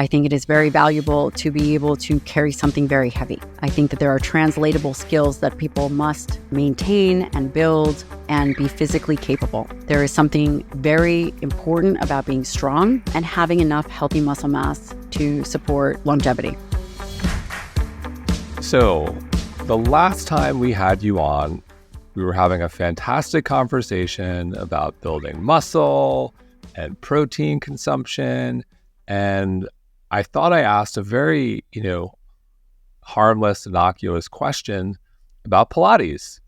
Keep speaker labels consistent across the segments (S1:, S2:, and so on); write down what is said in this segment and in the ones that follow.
S1: I think it is very valuable to be able to carry something very heavy. I think that there are translatable skills that people must maintain and build and be physically capable. There is something very important about being strong and having enough healthy muscle mass to support longevity.
S2: So, the last time we had you on, we were having a fantastic conversation about building muscle and protein consumption. And I thought I asked a very, harmless, innocuous question about Pilates.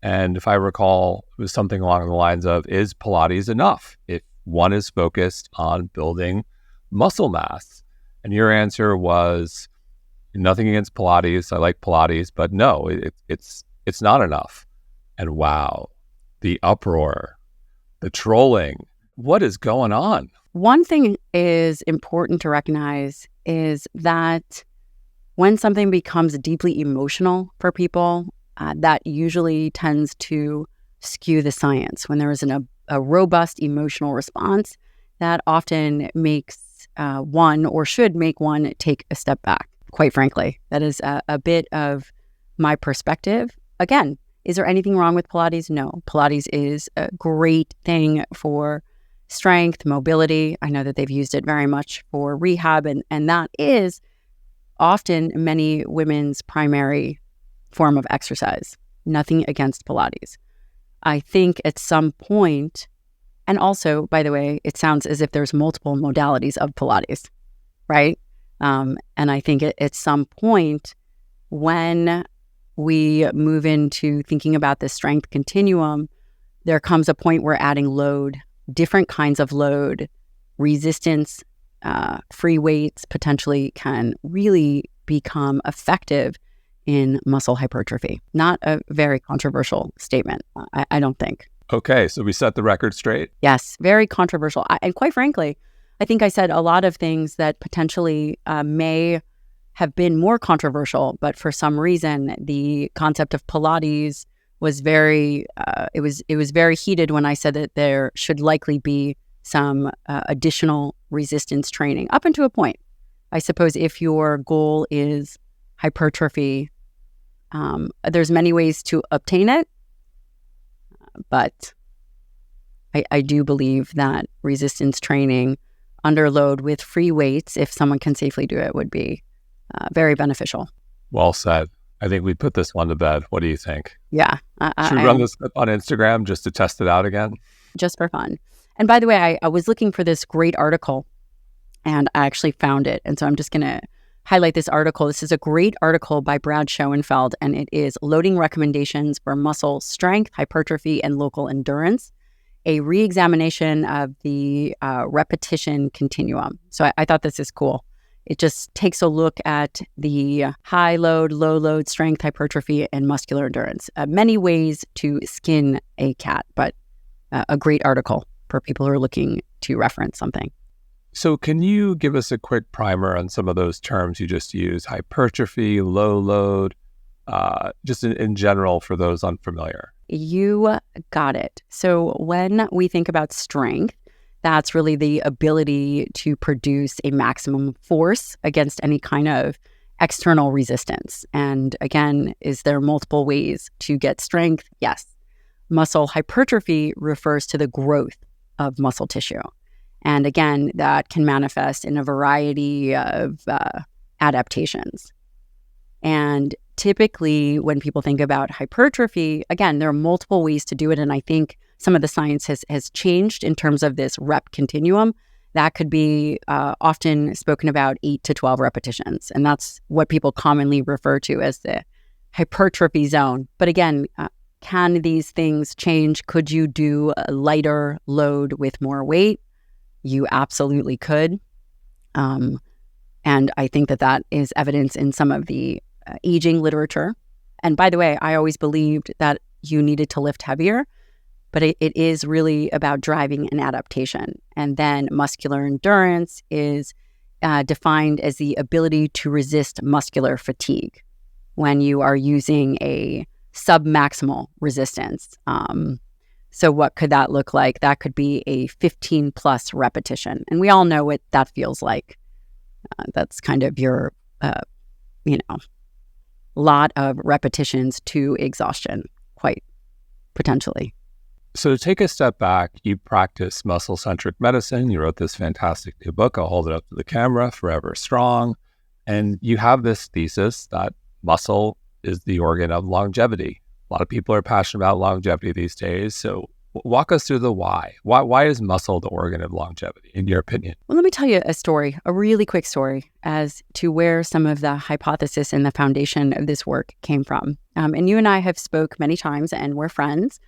S2: And if I recall, it was something along the lines of, is Pilates enough if one is focused on building muscle mass? And your answer was, nothing against Pilates. I like Pilates, but no, it's not enough. And wow, the uproar, the trolling, what is going on?
S1: One thing is important to recognize is that when something becomes deeply emotional for people, that usually tends to skew the science. When there is a robust emotional response, that often makes one, or should make one, take a step back. Quite frankly, that is a bit of my perspective. Again, is there anything wrong with Pilates? No. Pilates is a great thing for strength, mobility. I know that they've used it very much for rehab, and that is often many women's primary form of exercise. Nothing against Pilates. I think at some point, and also, by the way, it sounds as if there's multiple modalities of Pilates, right? And I think at some point, when we move into thinking about the strength continuum, there comes a point where adding load, different kinds of load, resistance, free weights potentially can really become effective in muscle hypertrophy. Not a very controversial statement, I don't think.
S2: Okay, so we set the record straight?
S1: Yes, very controversial. And quite frankly, I think I said a lot of things that potentially may have been more controversial, but for some reason, the concept of Pilates was very, it was very heated when I said that there should likely be some additional resistance training up until a point. I suppose if your goal is hypertrophy, there's many ways to obtain it, but I do believe that resistance training under load with free weights, if someone can safely do it, would be very beneficial.
S2: Well said. I think we put this one to bed. What do you think?
S1: Yeah.
S2: Should we run this on Instagram just to test it out again?
S1: Just for fun. And by the way, I was looking for this great article and I actually found it. And so I'm just going to highlight this article. This is a great article by Brad Schoenfeld, and it is Loading Recommendations for Muscle Strength, Hypertrophy, and Local Endurance, a re-examination of the repetition continuum. So I thought this is cool. It just takes a look at the high load, low load, strength, hypertrophy, and muscular endurance. Many ways to skin a cat, but a great article for people who are looking to reference something.
S2: So can you give us a quick primer on some of those terms you just used? Hypertrophy, low load, just in general for those unfamiliar.
S1: You got it. So when we think about strength, that's really the ability to produce a maximum force against any kind of external resistance. And again, is there multiple ways to get strength? Yes. Muscle hypertrophy refers to the growth of muscle tissue. And again, that can manifest in a variety of adaptations. And typically, when people think about hypertrophy, again, there are multiple ways to do it. And I think some of the science has changed in terms of this rep continuum. That could be often spoken about 8 to 12 repetitions. And that's what people commonly refer to as the hypertrophy zone. But again, can these things change? Could you do a lighter load with more weight? You absolutely could. And I think that is evidence in some of the aging literature. And by the way, I always believed that you needed to lift heavier, but it is really about driving an adaptation. And then muscular endurance is defined as the ability to resist muscular fatigue when you are using a submaximal resistance. So what could that look like? That could be a 15 plus repetition. And we all know what that feels like. That's kind of your, lot of repetitions to exhaustion, quite potentially.
S2: So to take a step back, you practice muscle-centric medicine. You wrote this fantastic new book. I'll hold it up to the camera, Forever Strong. And you have this thesis that muscle is the organ of longevity. A lot of people are passionate about longevity these days. So walk us through the why. Why is muscle the organ of longevity, in your opinion?
S1: Well, let me tell you a story, a really quick story, as to where some of the hypothesis and the foundation of this work came from. And you and I have spoke many times, and we're friends.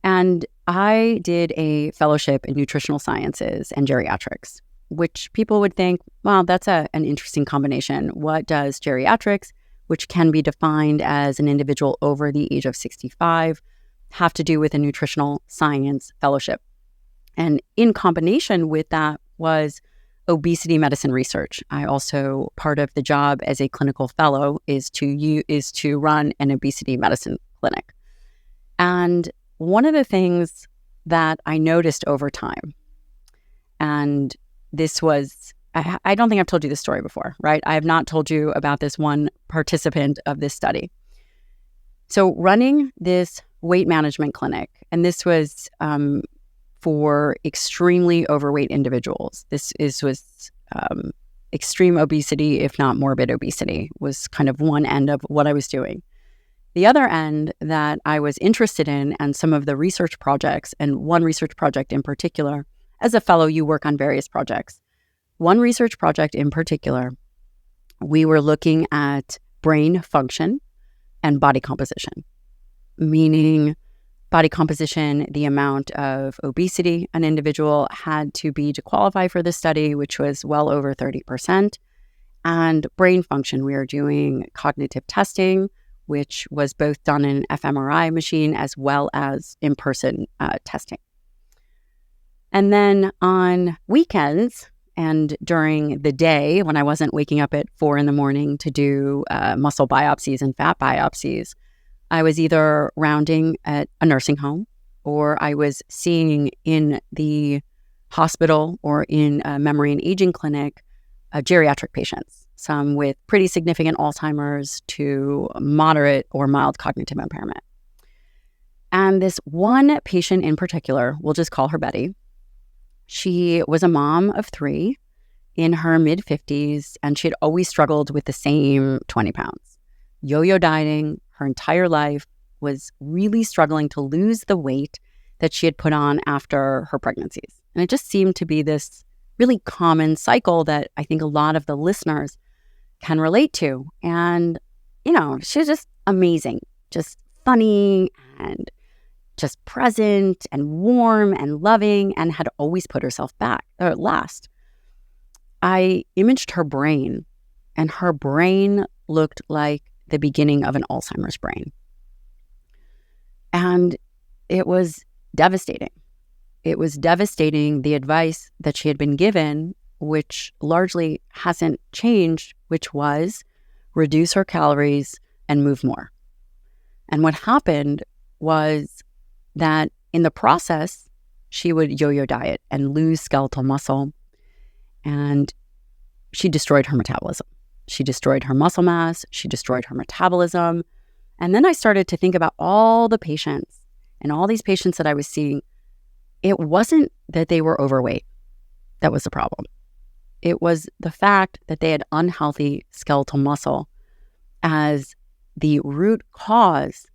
S1: And I did a fellowship in nutritional sciences and geriatrics, which people would think, well, that's an interesting combination. What does geriatrics, which can be defined as an individual over the age of 65, have to do with a nutritional science fellowship? And in combination with that was obesity medicine research. I also, part of the job as a clinical fellow is to run an obesity medicine clinic. And one of the things that I noticed over time, and this was, I don't think I've told you this story before, right? I have not told you about this one participant of this study. So running this weight management clinic, and this was for extremely overweight individuals. This was extreme obesity, if not morbid obesity, was kind of one end of what I was doing. The other end that I was interested in, and some of the research projects, and one research project in particular, as a fellow, you work on various projects. One research project in particular, we were looking at brain function and body composition, meaning body composition, the amount of obesity an individual had to be to qualify for the study, which was well over 30%, and brain function. We are doing cognitive testing, which was both done in an fMRI machine as well as in-person testing. And then on weekends and during the day, when I wasn't waking up at 4 a.m. to do muscle biopsies and fat biopsies, I was either rounding at a nursing home, or I was seeing in the hospital or in a memory and aging clinic geriatric patients, some with pretty significant Alzheimer's to moderate or mild cognitive impairment. And this one patient in particular, we'll just call her Betty. She was a mom of 3 in her mid-50s, and she had always struggled with the same 20 pounds. Yo-yo dieting her entire life, was really struggling to lose the weight that she had put on after her pregnancies. And it just seemed to be this really common cycle that I think a lot of the listeners can relate to. And, she was just amazing, just funny and just present and warm and loving, and had always put herself last. I imaged her brain, and her brain looked like the beginning of an Alzheimer's brain. And it was devastating. It was devastating, the advice that she had been given, which largely hasn't changed, which was reduce her calories and move more. And what happened was that in the process, she would yo-yo diet and lose skeletal muscle, and she destroyed her metabolism. She destroyed her muscle mass. She destroyed her metabolism. And then I started to think about all the patients and all these patients that I was seeing. It wasn't that they were overweight that was the problem. It was the fact that they had unhealthy skeletal muscle as the root cause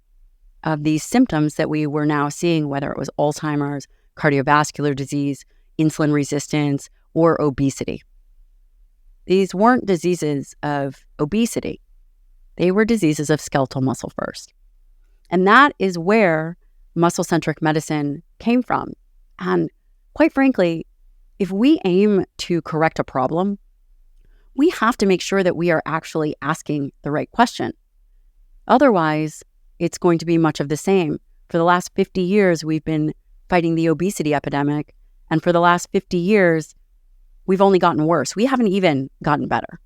S1: of these symptoms that we were now seeing, whether it was Alzheimer's, cardiovascular disease, insulin resistance, or obesity. These weren't diseases of obesity. They were diseases of skeletal muscle first. And that is where muscle-centric medicine came from. And quite frankly, if we aim to correct a problem, we have to make sure that we are actually asking the right question. Otherwise, it's going to be much of the same. For the last 50 years, we've been fighting the obesity epidemic. And for the last 50 years, we've only gotten worse. We haven't even gotten better.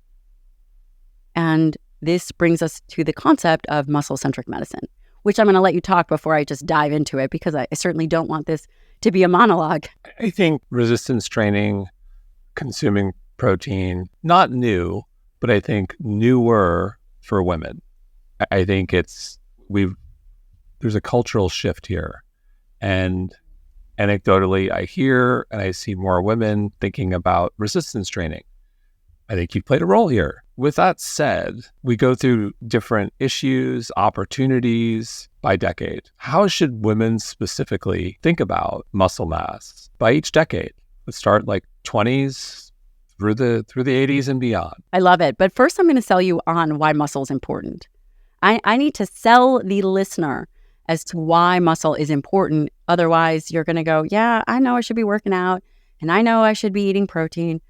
S1: And this brings us to the concept of muscle-centric medicine, which I'm going to let you talk before I just dive into it, because I certainly don't want this to be a monologue.
S2: I think resistance training, consuming protein, not new, but I think newer for women. I think there's a cultural shift here. And anecdotally, I hear and I see more women thinking about resistance training. I think you've played a role here. With that said, we go through different issues, opportunities by decade. How should women specifically think about muscle mass by each decade? Let's start like 20s through the 80s and beyond.
S1: I love it. But first, I'm going to sell you on why muscle is important. I need to sell the listener as to why muscle is important. Otherwise, you're going to go, yeah, I know I should be working out and I know I should be eating protein.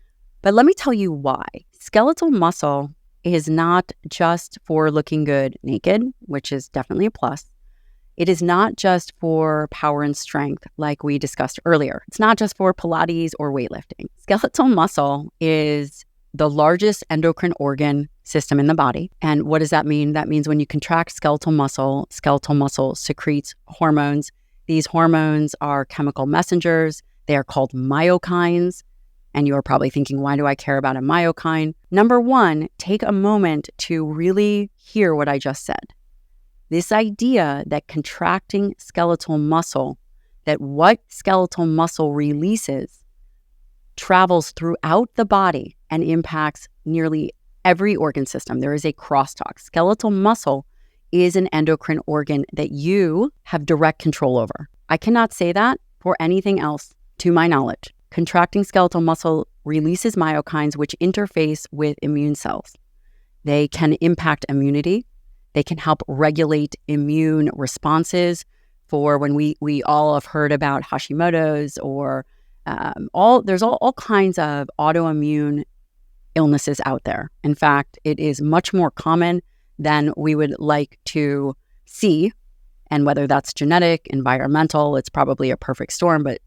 S1: But let me tell you why. Skeletal muscle is not just for looking good naked, which is definitely a plus. It is not just for power and strength like we discussed earlier. It's not just for Pilates or weightlifting. Skeletal muscle is the largest endocrine organ system in the body. And what does that mean? That means when you contract skeletal muscle secretes hormones. These hormones are chemical messengers. They are called myokines. And you're probably thinking, why do I care about a myokine? Number one, take a moment to really hear what I just said. This idea that contracting skeletal muscle, that what skeletal muscle releases travels throughout the body and impacts nearly every organ system. There is a crosstalk. Skeletal muscle is an endocrine organ that you have direct control over. I cannot say that for anything else to my knowledge. Contracting skeletal muscle releases myokines, which interface with immune cells. They can impact immunity. They can help regulate immune responses for when we all have heard about Hashimoto's or there's all kinds of autoimmune illnesses out there. In fact, it is much more common than we would like to see. And whether that's genetic, environmental, it's probably a perfect storm. But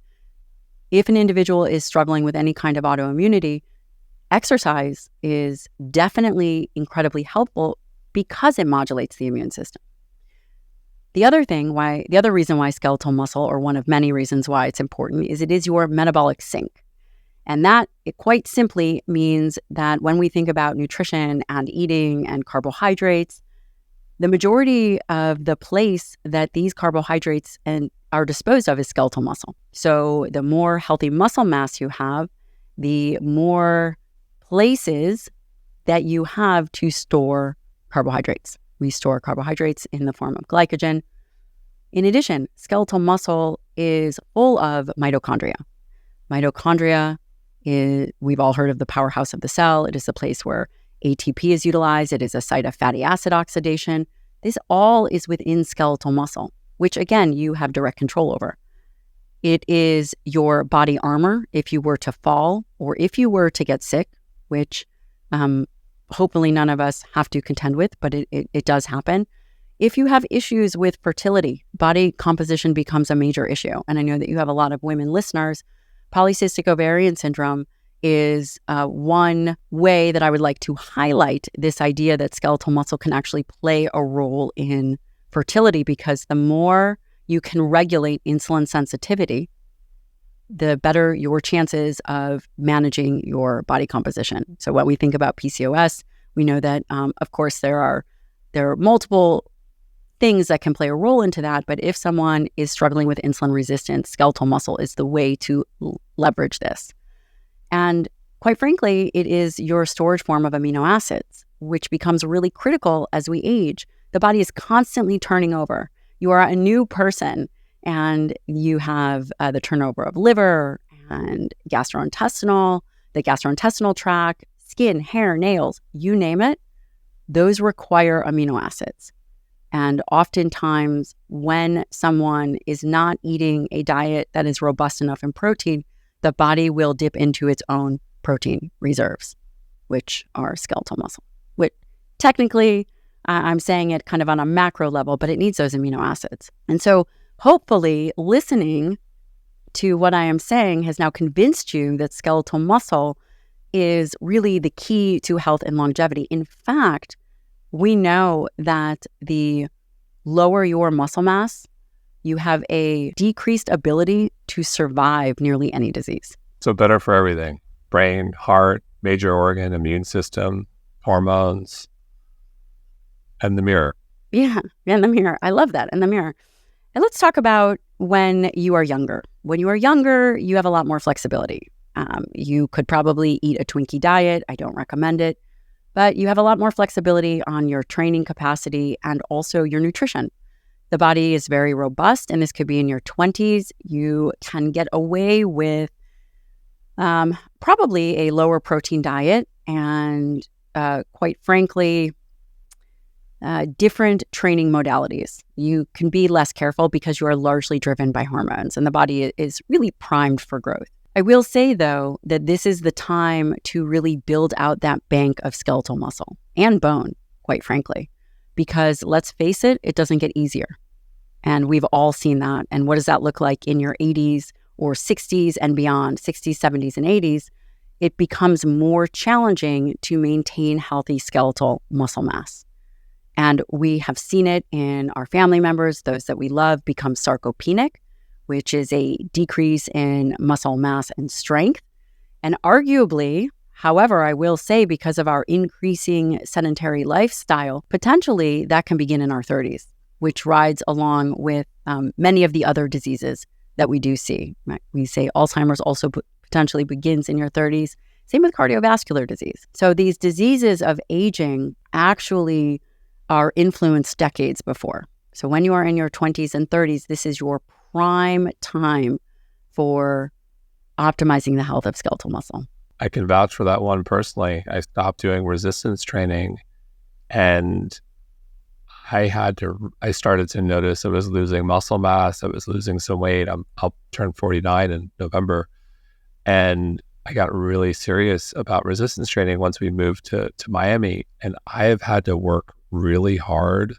S1: if an individual is struggling with any kind of autoimmunity, exercise is definitely incredibly helpful because it modulates the immune system. The other reason why skeletal muscle, or one of many reasons why it's important, is it is your metabolic sink. And that, it quite simply means that when we think about nutrition and eating and carbohydrates, the majority of the place that these carbohydrates are disposed of is skeletal muscle. So the more healthy muscle mass you have, the more places that you have to store carbohydrates. We store carbohydrates in the form of glycogen. In addition, skeletal muscle is full of mitochondria. Mitochondria we've all heard of the powerhouse of the cell. It is the place where ATP is utilized. It is a site of fatty acid oxidation. This all is within skeletal muscle, which again, you have direct control over. It is your body armor if you were to fall or if you were to get sick, which hopefully none of us have to contend with, but it does happen. If you have issues with fertility, body composition becomes a major issue. And I know that you have a lot of women listeners. Polycystic ovarian syndrome is one way that I would like to highlight this idea that skeletal muscle can actually play a role in fertility, because the more you can regulate insulin sensitivity, the better your chances of managing your body composition. So when we think about PCOS, we know that, of course, there are multiple things that can play a role into that. But if someone is struggling with insulin resistance, skeletal muscle is the way to leverage this. And quite frankly, it is your storage form of amino acids, which becomes really critical as we age. The body is constantly turning over. You are a new person, and you have the turnover of liver and the gastrointestinal tract, skin, hair, nails, you name it. Those require amino acids. And oftentimes when someone is not eating a diet that is robust enough in protein, the body will dip into its own protein reserves, which are skeletal muscle. Which technically, I'm saying it kind of on a macro level, but it needs those amino acids. And so hopefully listening to what I am saying has now convinced you that skeletal muscle is really the key to health and longevity. In fact, we know that the lower your muscle mass, you have a decreased ability to survive nearly any disease.
S2: So better for everything: brain, heart, major organ, immune system, hormones, and the mirror.
S1: Yeah, in the mirror. I love that, in the mirror. And let's talk about when you are younger. When you are younger, you have a lot more flexibility. You could probably eat a Twinkie diet. I don't recommend it. But you have a lot more flexibility on your training capacity and also your nutrition. The body is very robust, and this could be in your 20s. You can get away with probably a lower protein diet and, quite frankly, different training modalities. You can be less careful because you are largely driven by hormones, and the body is really primed for growth. I will say, though, that this is the time to really build out that bank of skeletal muscle and bone, quite frankly, because let's face it, it doesn't get easier. And we've all seen that. And what does that look like in your 80s or 60s and beyond, 60s, 70s, and 80s? It becomes more challenging to maintain healthy skeletal muscle mass. And we have seen it in our family members. Those that we love become sarcopenic, which is a decrease in muscle mass and strength. And arguably, however, I will say because of our increasing sedentary lifestyle, potentially that can begin in our 30s, which rides along with many of the other diseases that we do see. Right? We say Alzheimer's also potentially begins in your 30s. Same with cardiovascular disease. So these diseases of aging actually are influenced decades before. So when you are in your 20s and 30s, this is your prime time for optimizing the health of skeletal muscle.
S2: I can vouch for that one personally. I stopped doing resistance training, and I started to notice I was losing muscle mass. I was losing some weight. I'll turn 49 in November. And I got really serious about resistance training once we moved to Miami. And I have had to work really hard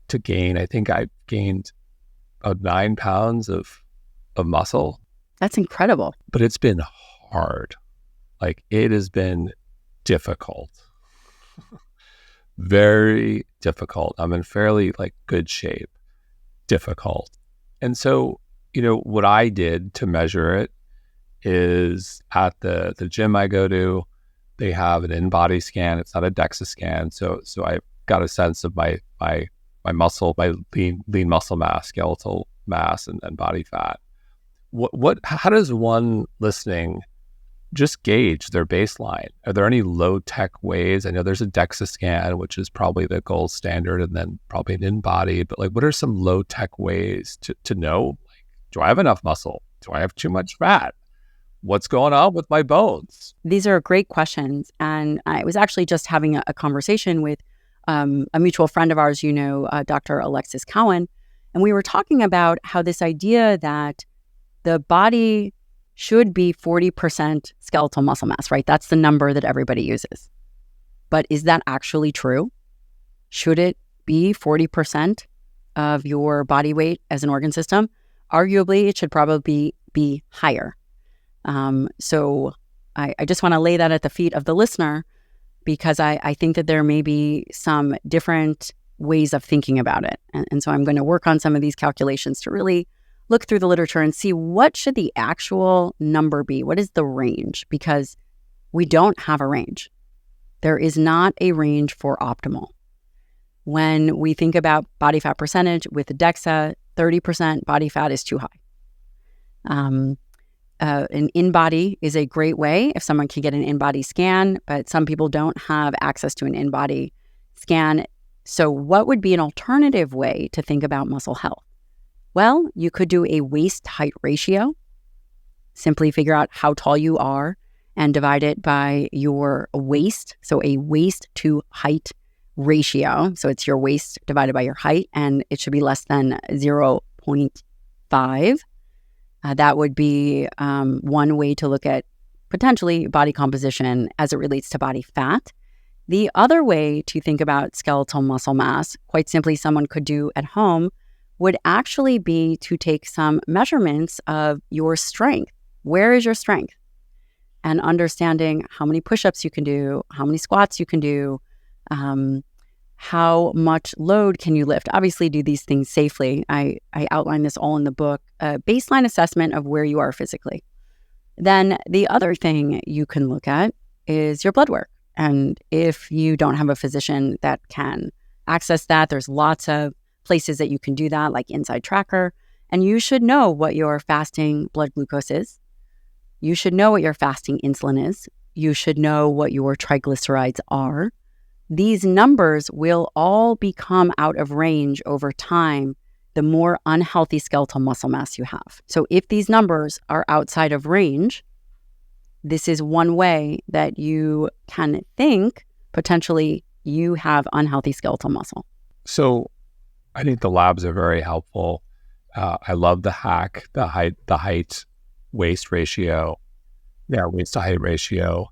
S2: to gain. I think I gained about 9 pounds of muscle.
S1: That's incredible.
S2: But it's been hard. Like, it has been difficult. Very difficult. I'm in fairly good shape. Difficult. And so, what I did to measure it is at the gym I go to, they have an in-body scan. It's not a DEXA scan. So I got a sense of my muscle, my lean muscle mass, skeletal mass, and body fat. How does one listening just gauge their baseline? Are there any low-tech ways? I know there's a DEXA scan, which is probably the gold standard, and then probably an in-body, but what are some low-tech ways to know, do I have enough muscle? Do I have too much fat? What's going on with my bones?
S1: These are great questions. And I was actually just having a conversation with a mutual friend of ours, Dr. Alexis Cowan, and we were talking about how this idea that the body should be 40% skeletal muscle mass, right? That's the number that everybody uses. But is that actually true? Should it be 40% of your body weight as an organ system? Arguably, it should probably be higher. So I just want to lay that at the feet of the listener, because I think that there may be some different ways of thinking about it. And so I'm going to work on some of these calculations to really look through the literature and see what should the actual number be. What is the range? Because we don't have a range. There is not a range for optimal. When we think about body fat percentage with the DEXA, 30% body fat is too high. An in-body is a great way if someone can get an in-body scan, but some people don't have access to an in-body scan. So what would be an alternative way to think about muscle health? Well, you could do a waist-height ratio. Simply figure out how tall you are and divide it by your waist. So a waist to height ratio. So it's your waist divided by your height, and it should be less than 0.5. That would be one way to look at potentially body composition as it relates to body fat. The other way to think about skeletal muscle mass, quite simply someone could do at home, would actually be to take some measurements of your strength. Where is your strength? And understanding how many push-ups you can do, how many squats you can do, how much load can you lift. Obviously, do these things safely. I outline this all in the book. A baseline assessment of where you are physically. Then the other thing you can look at is your blood work. And if you don't have a physician that can access that, there's lots of places that you can do that, like Inside Tracker. And you should know what your fasting blood glucose is. You should know what your fasting insulin is. You should know what your triglycerides are. These numbers will all become out of range over time the more unhealthy skeletal muscle mass you have. So if these numbers are outside of range, this is one way that you can think potentially you have unhealthy skeletal muscle.
S2: So I think the labs are very helpful. I love the hack, the height waist ratio. Yeah, waist to height ratio.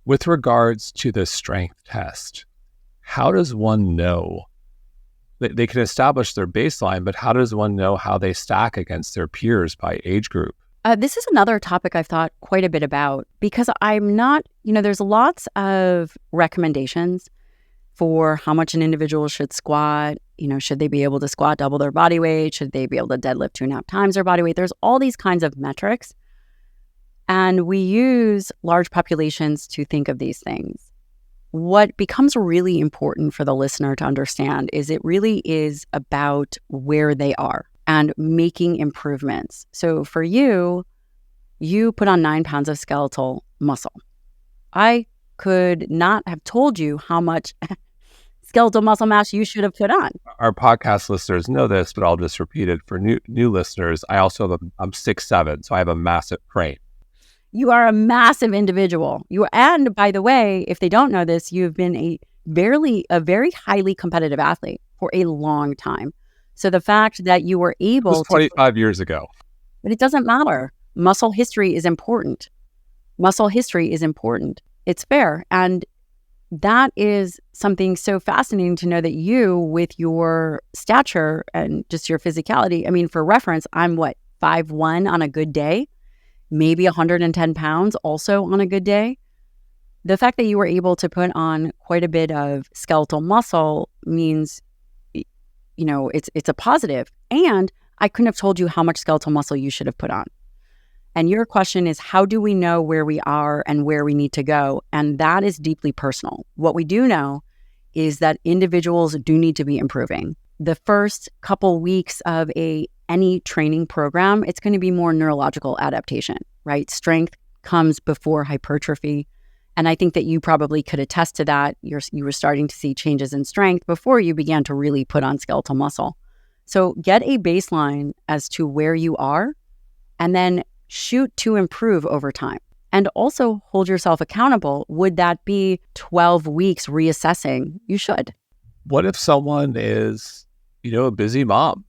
S2: With regards to the strength test, how does one know? They can establish their baseline, but how does one know how they stack against their peers by age group?
S1: This is another topic I've thought quite a bit about because I'm not, there's lots of recommendations for how much an individual should squat. Should they be able to squat double their body weight? Should they be able to deadlift 2.5 times their body weight? There's all these kinds of metrics. And we use large populations to think of these things. What becomes really important for the listener to understand is it really is about where they are and making improvements. So for you put on 9 pounds of skeletal muscle. I could not have told you how much skeletal muscle mass you should have put on.
S2: Our podcast listeners know this, but I'll just repeat it for new listeners. I'm 6'7", so I have a massive frame.
S1: You are a massive individual. And by the way, if they don't know this, you've been a very highly competitive athlete for a long time. So the fact that you were able
S2: to... It was 25 years ago.
S1: But it doesn't matter. Muscle history is important. It's fair. And that is something so fascinating to know that you, with your stature and just your physicality, for reference, I'm 5'1" on a good day. Maybe 110 pounds also on a good day. The fact that you were able to put on quite a bit of skeletal muscle means, it's a positive. And I couldn't have told you how much skeletal muscle you should have put on. And your question is, how do we know where we are and where we need to go? And that is deeply personal. What we do know is that individuals do need to be improving. The first couple weeks of any training program, it's going to be more neurological adaptation, right? Strength comes before hypertrophy. And I think that you probably could attest to that. You were starting to see changes in strength before you began to really put on skeletal muscle. So get a baseline as to where you are and then shoot to improve over time. And also hold yourself accountable. Would that be 12 weeks reassessing? You should.
S2: What if someone is, a busy mom?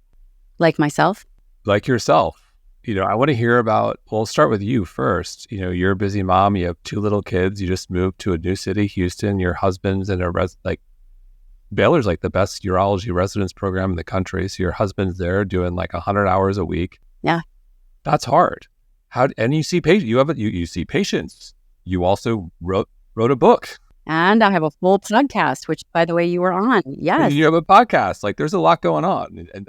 S1: Like myself?
S2: Like yourself. I want to hear about, we'll start with you first. You're a busy mom. You have 2 little kids. You just moved to a new city, Houston. Your husband's in Baylor's the best urology residence program in the country. So your husband's there doing 100 hours a week.
S1: Yeah.
S2: That's hard. And you see patients. You see patients. You also wrote a book.
S1: And I have a full podcast, which, by the way, you were on. Yes.
S2: You have a podcast. There's a lot going on. And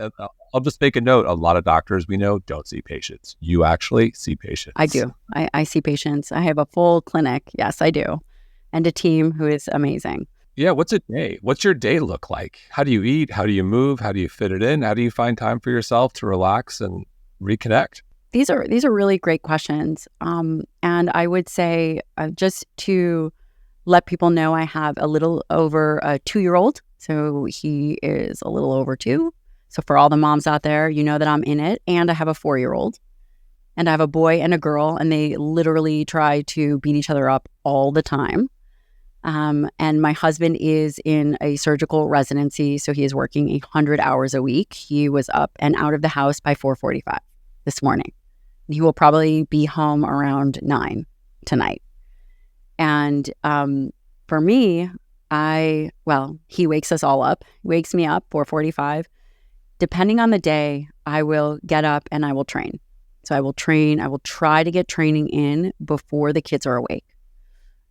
S2: I'll just make a note. A lot of doctors we know don't see patients. You actually see patients.
S1: I do. I see patients. I have a full clinic. Yes, I do. And a team who is amazing.
S2: Yeah. What's a day? What's your day look like? How do you eat? How do you move? How do you fit it in? How do you find time for yourself to relax and reconnect?
S1: These are really great questions. And I would say just to let people know, I have a little over a 2-year-old. So he is a little over 2. So for all the moms out there, you know that I'm in it. And I have a 4-year-old. And I have a boy and a girl, and they literally try to beat each other up all the time. And my husband is in a surgical residency, so he is working 100 hours a week. He was up and out of the house by 4:45 this morning. He will probably be home around 9 tonight. And for me, he wakes us all up. He wakes me up 4:45. Depending on the day, I will get up and I will train. So I will train. I will try to get training in before the kids are awake.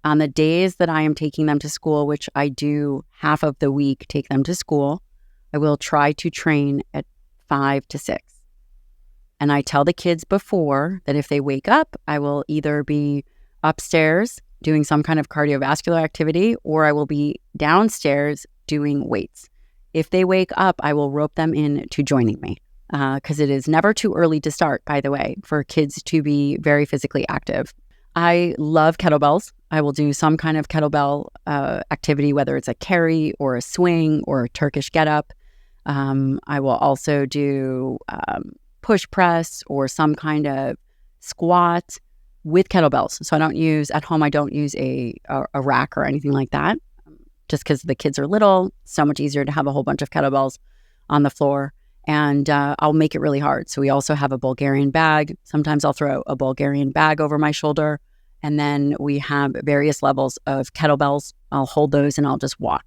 S1: On the days that I am taking them to school, which I do half of the week, take them to school, I will try to train at 5 to 6. And I tell the kids before that if they wake up, I will either be upstairs doing some kind of cardiovascular activity, or I will be downstairs doing weights. If they wake up, I will rope them in to joining me, because it is never too early to start, by the way, for kids to be very physically active. I love kettlebells. I will do some kind of kettlebell activity, whether it's a carry or a swing or a Turkish get-up. I will also do push press or some kind of squat with kettlebells. So I don't use a rack or anything like that, just because the kids are little. So much easier to have a whole bunch of kettlebells on the floor. And I'll make it really hard. So we also have a Bulgarian bag. Sometimes I'll throw a Bulgarian bag over my shoulder. And then we have various levels of kettlebells. I'll hold those and I'll just walk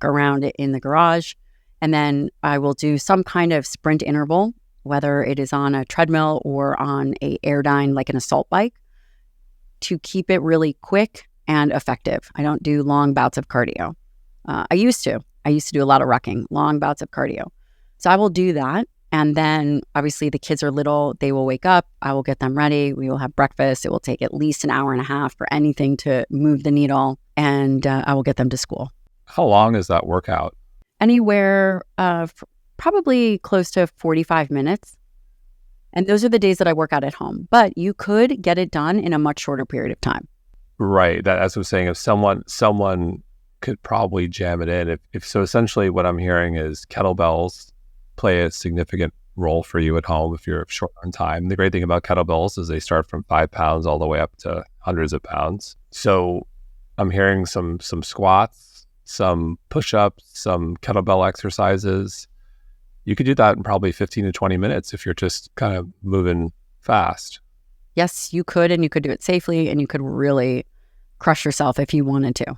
S1: around it in the garage. And then I will do some kind of sprint interval, whether it is on a treadmill or on a Airdyne, like an assault bike, to keep it really quick and effective. I don't do long bouts of cardio. I used to do a lot of rucking, long bouts of cardio. So I will do that. And then obviously the kids are little, they will wake up, I will get them ready, we will have breakfast. It will take at least an hour and a half for anything to move the needle, and I will get them to school.
S2: How long is that workout?
S1: Anywhere probably close to 45 minutes. And those are the days that I work out at home. But you could get it done in a much shorter period of time.
S2: Right. That, as I was saying, if someone could probably jam it in. If so, essentially what I'm hearing is kettlebells play a significant role for you at home if you're short on time. The great thing about kettlebells is they start from 5 pounds all the way up to hundreds of pounds. So I'm hearing some squats, some push-ups, some kettlebell exercises. You could do that in probably 15 to 20 minutes if you're just kind of moving fast.
S1: Yes, you could, and you could do it safely, and you could really crush yourself if you wanted to.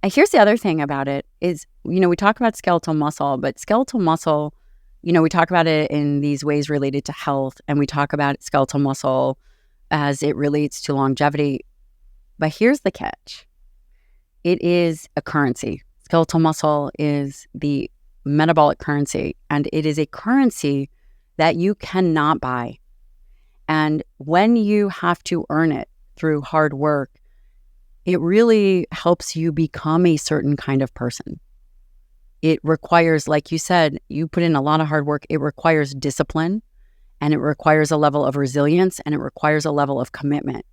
S1: And here's the other thing about it is, we talk about skeletal muscle, but skeletal muscle, we talk about it in these ways related to health, and we talk about skeletal muscle as it relates to longevity. But here's the catch. It is a currency. Skeletal muscle is the metabolic currency, and it is a currency that you cannot buy. And when you have to earn it through hard work, it really helps you become a certain kind of person. It requires, like you said, you put in a lot of hard work. It requires discipline, and it requires a level of resilience, and it requires a level of commitment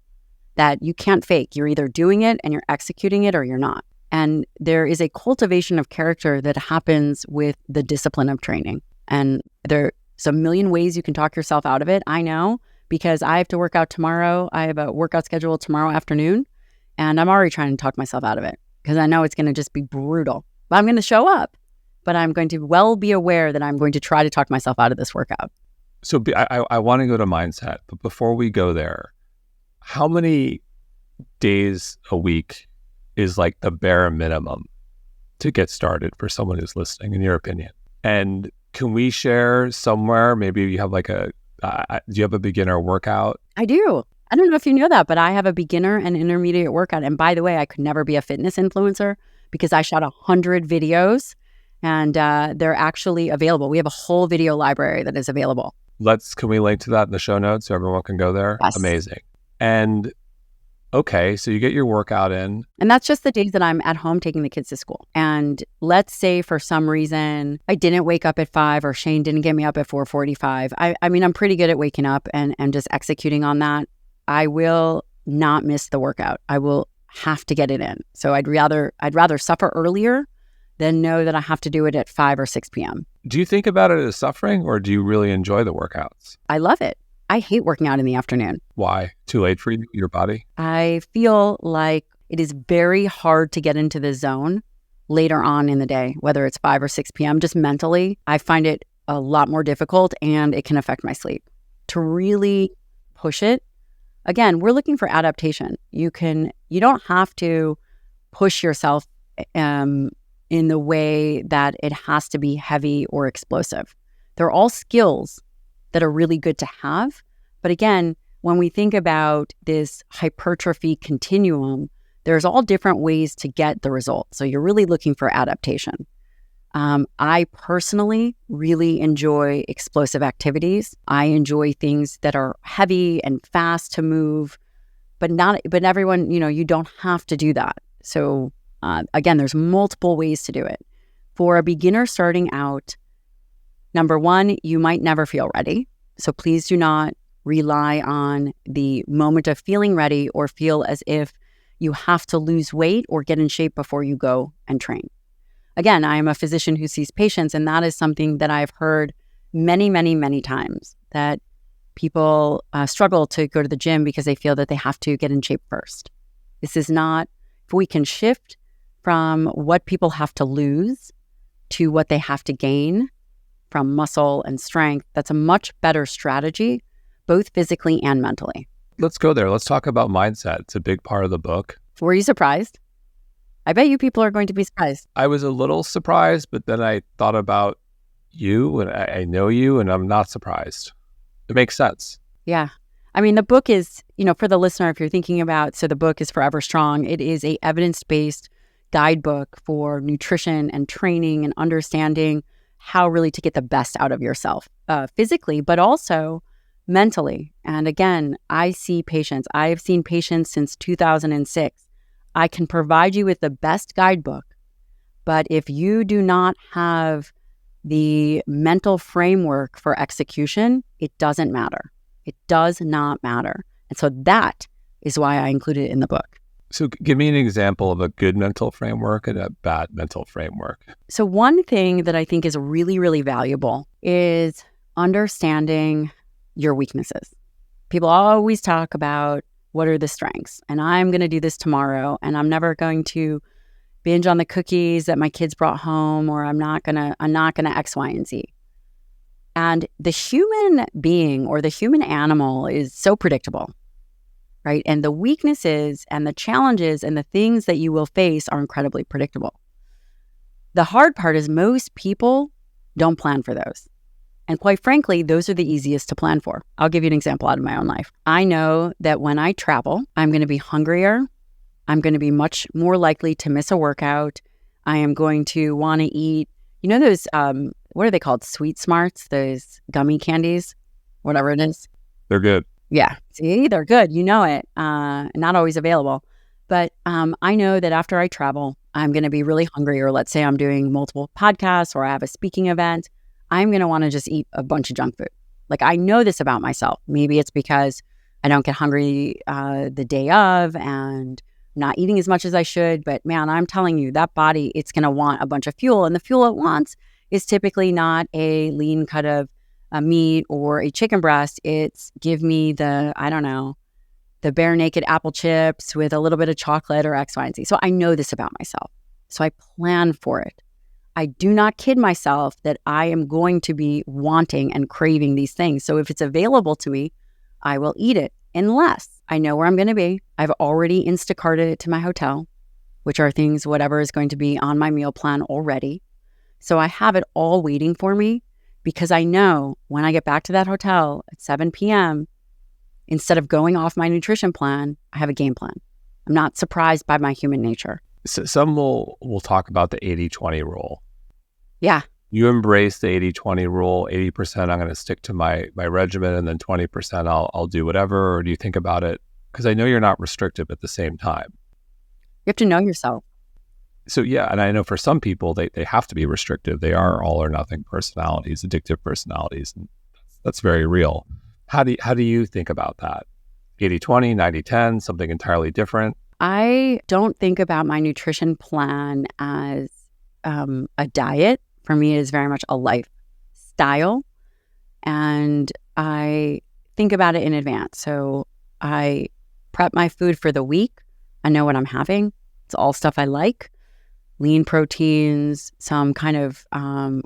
S1: that you can't fake. You're either doing it and you're executing it, or you're not. And there is a cultivation of character that happens with the discipline of training. And there's a million ways you can talk yourself out of it. I know, because I have to work out tomorrow. I have a workout scheduled tomorrow afternoon, and I'm already trying to talk myself out of it because I know it's going to just be brutal. But I'm going to show up, but I'm going to be aware that I'm going to try to talk myself out of this workout.
S2: So I want to go to mindset, but before we go there, how many days a week is like the bare minimum to get started for someone who's listening, in your opinion? And can we share somewhere, maybe you have like do you have a beginner workout?
S1: I do. I don't know if you know that, but I have a beginner and intermediate workout. And by the way, I could never be a fitness influencer because I shot 100 videos and they're actually available. We have a whole video library that is available.
S2: Can we link to that in the show notes so everyone can go there?
S1: Yes.
S2: Amazing. And okay, so you get your workout in.
S1: And that's just the days that I'm at home taking the kids to school. And let's say for some reason I didn't wake up at 5 or Shane didn't get me up at 4:45. I mean, I'm pretty good at waking up and just executing on that. I will not miss the workout. I will have to get it in. So I'd rather suffer earlier than know that I have to do it at 5 or 6 p.m.
S2: Do you think about it as suffering, or do you really enjoy the workouts?
S1: I love it. I hate working out in the afternoon.
S2: Why? Too late for you, your body?
S1: I feel like it is very hard to get into the zone later on in the day, whether it's 5 or 6 p.m. Just mentally, I find it a lot more difficult, and it can affect my sleep. To really push it, again, we're looking for adaptation. You don't have to push yourself in the way that it has to be heavy or explosive. They're all skills that are really good to have. But again, when we think about this hypertrophy continuum, there's all different ways to get the result. So you're really looking for adaptation. I personally really enjoy explosive activities. I enjoy things that are heavy and fast to move. but everyone, you don't have to do that. So again, there's multiple ways to do it. For a beginner starting out, number one, you might never feel ready. So please do not rely on the moment of feeling ready or feel as if you have to lose weight or get in shape before you go and train. Again, I am a physician who sees patients, and that is something that I've heard many, many, many times, that people struggle to go to the gym because they feel that they have to get in shape first. This is not, if we can shift from what people have to lose to what they have to gain from muscle and strength, that's a much better strategy, both physically and mentally.
S2: Let's go there. Let's talk about mindset. It's a big part of the book.
S1: Were you surprised? I bet you people are going to be surprised.
S2: I was a little surprised, but then I thought about you, and I know you, and I'm not surprised. It makes sense.
S1: Yeah. I mean, the book is, for the listener, if you're thinking about, so the book is Forever Strong. It is a evidence-based guidebook for nutrition and training and understanding how really to get the best out of yourself physically, but also mentally. And again, I've seen patients since 2006. I can provide you with the best guidebook, but if you do not have the mental framework for execution, it doesn't matter. It does not matter. And so that is why I included it in the book.
S2: So give me an example of a good mental framework and a bad mental framework.
S1: So one thing that I think is really, really valuable is understanding your weaknesses. People always talk about what are the strengths, and I'm going to do this tomorrow, and I'm never going to binge on the cookies that my kids brought home, or I'm not going to X, Y, and Z. And the human being or the human animal is so predictable, right? And the weaknesses and the challenges and the things that you will face are incredibly predictable. The hard part is most people don't plan for those. And quite frankly, those are the easiest to plan for. I'll give you an example out of my own life. I know that when I travel, I'm going to be hungrier. I'm going to be much more likely to miss a workout. I am going to want to eat, those, what are they called? Sweet Smarts, those gummy candies, whatever it is.
S2: They're good.
S1: Yeah. See, they're good. You know it. Not always available. But I know that after I travel, I'm going to be really hungry, or let's say I'm doing multiple podcasts or I have a speaking event. I'm going to want to just eat a bunch of junk food. Like, I know this about myself. Maybe it's because I don't get hungry the day of and not eating as much as I should. But man, I'm telling you, that body, it's going to want a bunch of fuel. And the fuel it wants is typically not a lean cut of meat or a chicken breast. It's give me the bare naked apple chips with a little bit of chocolate or X, Y, and Z. So I know this about myself. So I plan for it. I do not kid myself that I am going to be wanting and craving these things. So if it's available to me, I will eat it, unless I know where I'm going to be. I've already Instacarted it to my hotel, which are things, whatever is going to be on my meal plan already. So I have it all waiting for me, because I know when I get back to that hotel at 7 p.m., instead of going off my nutrition plan, I have a game plan. I'm not surprised by my human nature.
S2: So some will talk about the 80-20 rule.
S1: Yeah.
S2: You embrace the 80-20 rule. 80% I'm going to stick to my regimen, and then 20% I'll do whatever. Or do you think about it? Because I know you're not restrictive at the same time.
S1: You have to know yourself.
S2: So yeah, and I know for some people, they have to be restrictive. They are all or nothing personalities, addictive personalities. And that's very real. How do you think about that? 80-20, 90-10, something entirely different?
S1: I don't think about my nutrition plan as a diet. For me, it is very much a lifestyle. And I think about it in advance. So I prep my food for the week. I know what I'm having. It's all stuff I like. Lean proteins, some kind of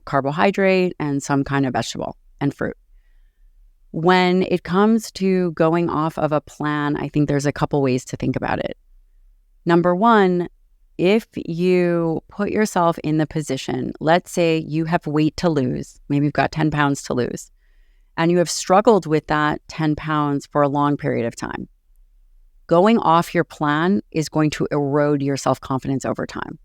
S1: carbohydrate, and some kind of vegetable and fruit. When it comes to going off of a plan, I think there's a couple ways to think about it. Number one, if you put yourself in the position, let's say you have weight to lose, maybe you've got 10 pounds to lose, and you have struggled with that 10 pounds for a long period of time. Going off your plan is going to erode your self-confidence over time,